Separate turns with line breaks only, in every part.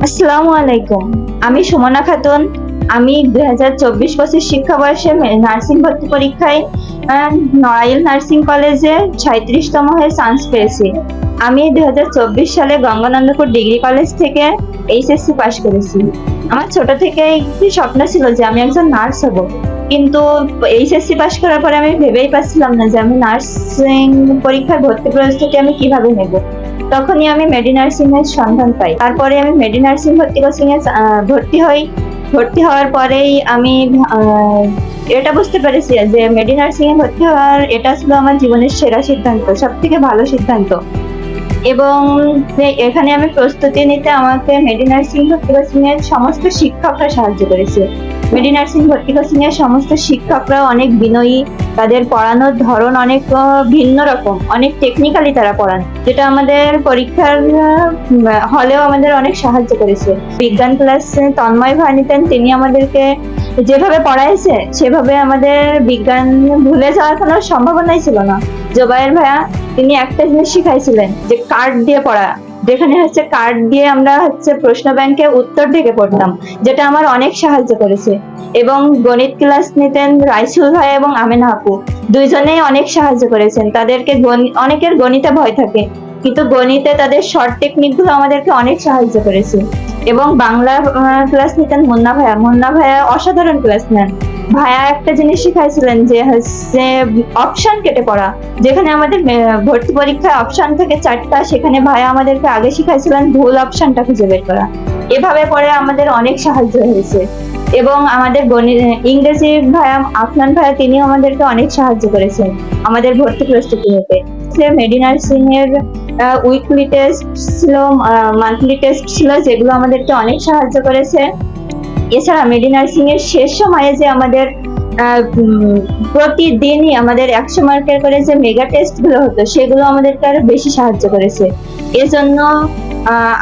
আসসালামু আলাইকুম। আমি সুমনা খাতুন। আমি 2024-25 শিক্ষাবর্ষে নার্সিং ভর্তি পরীক্ষায় নড়াইল নার্সিং কলেজে 37তম হয়ে চান্স পেয়েছি। আমি 2024 সালে গঙ্গানন্দপুর ডিগ্রি কলেজ থেকে এইচএসসি পাশ করেছি। আমার ছোট থেকে একটি স্বপ্ন ছিল যে আমি একজন নার্স হব, কিন্তু এইচএসসি পাশ করার পরে আমি ভেবেই পাচ্ছিলাম না যে আমি নার্সিং পরীক্ষায় ভর্তি প্রস্তুতি আমি কিভাবে নেব। তখনই আমি মেডি নার্সিং এর সন্ধান পাই। তারপরে আমি মেডি নার্সিং ভর্তি কোচিং এ ভর্তি হই। ভর্তি হওয়ার পরেই আমি এটা বুঝতে পেরেছি যে মেডি নার্সিং এ ভর্তি হওয়ার এটা ছিল আমার জীবনের সেরা সিদ্ধান্ত, সব থেকে ভালো সিদ্ধান্ত। এবং এখানে আমি প্রস্তুতি নিতে আমাকে মেডি নার্সিং ভর্তি কোচিং এর সমস্ত শিক্ষকরা সাহায্য করেছে। মেডি নার্সিং ভর্তি কোচিং এর সমস্ত শিক্ষকরা অনেক বিনয়ী, তাদের পড়ানোর ধরন অনেক ভিন্ন রকম, অনেক টেকনিক্যালি তারা পড়ান, যেটা আমাদের পরীক্ষার হলেও আমাদের অনেক সাহায্য করেছে। বিজ্ঞান ক্লাস তন্ময় ভাই নিতেন, তিনি আমাদেরকে যেভাবে পড়াইছে সেভাবে আমাদের বিজ্ঞান ভুলে যাওয়ার কোনো সম্ভাবনাই ছিল না। জোবায়ের ভাইয়া তিনি একটা জিনিস শিখাইছিলেন যে কার্ড দিয়ে পড়া, যেখানে কার্ড দিয়ে আমরা প্রশ্ন ব্যাংকে উত্তর থেকে পড়তাম, যেটা আমার অনেক সাহায্য করেছে। এবং গণিত ক্লাস নিতেন রাইসুল ভাই এবং আমেনা আপু, দুইজনেই অনেক সাহায্য করেছেন। তাদেরকে অনেকের গণিতে ভয় থাকে, কিন্তু গণিতে তাদের শর্ট টেকনিক গুলো আমাদেরকে অনেক সাহায্য করেছে। এবং বাংলা ক্লাস নিতেন মুন্না ভাইয়া অসাধারণ ক্লাস নেন। ভাইয়া একটা জিনিস শিখাইছিলেন যে অপশন কেটে পড়া, যেখানে আমাদের ভর্তি পরীক্ষায় অপশন থেকে 4টা, সেখানে ভাইয়া আমাদেরকে আগে শিখাইছিলেন ভুল অপশনটা খুঁজে বের করা। এভাবে পরে আমাদের অনেক সাহায্য হয়েছে। এবং আমাদের ইংরেজি ভাইয়া আফনান ভাইয়া, তিনিও আমাদেরকে অনেক সাহায্য করেছেন আমাদের ভর্তি প্রস্তুতি নিতে। মেডি নার্সিং এর উইকলি টেস্ট ছিল, মান্থলি টেস্ট ছিল, যেগুলো আমাদেরকে অনেক সাহায্য করেছে। এছাড়া মেডি নার্সিং এর শেষ সময়ে যে আমাদের প্রতিদিনই আমাদের 100 মার্কের করে যে মেগা টেস্ট গুলো হতো, সেগুলো আমাদেরকে আরো বেশি সাহায্য করেছে। এজন্য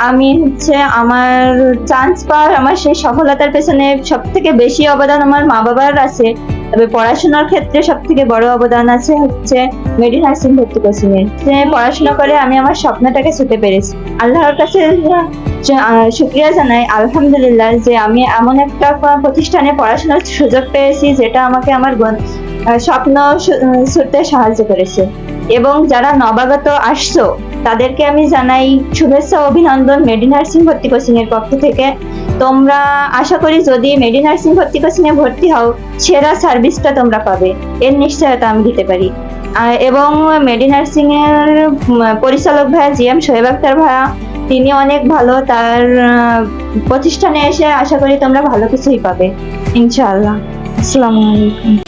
আমি আমার চান্স পাওয়ার, আমার সেই সফলতার পেছনে সব থেকে বেশি অবদান আমার মা বাবার আছে। তবে পড়াশোনার ক্ষেত্রে সব থেকে বড় অবদান আছে মেডি নার্সিং ভর্তি কোচিং এর। পড়াশোনা করে আমি আমার স্বপ্নটাকে ছুঁতে পেরেছি। আল্লাহর কাছে শুকরিয়া জানাই, আলহামদুলিল্লাহ, যে আমি এমন একটা প্রতিষ্ঠানে পড়াশোনার সুযোগ পেয়েছি যেটা আমাকে আমার স্বপ্ন ছুঁতে সাহায্য করেছে। এবং যারা নবাগত আসছো তাদেরকে আমি জানাই শুভেচ্ছা, অভিনন্দন মেডি নার্সিং ভর্তি কোচিং এর পক্ষ থেকে। তোমরা আশা করি যদি মেডি নার্সিং ভর্তি কোচিং এ ভর্তি হও, সেরা সার্ভিসটা তোমরা পাবে, এর নিশ্চয়তা আমি দিতে পারি। এবং মেডি নার্সিং এর পরিচালক ভাইয়া জিএম শোয়েব আক্তার ভাইয়া, তিনি অনেক ভালো। তার প্রতিষ্ঠানে এসে আশা করি তোমরা ভালো কিছুই পাবে ইনশাআল্লাহ। আসসালামু আলাইকুম।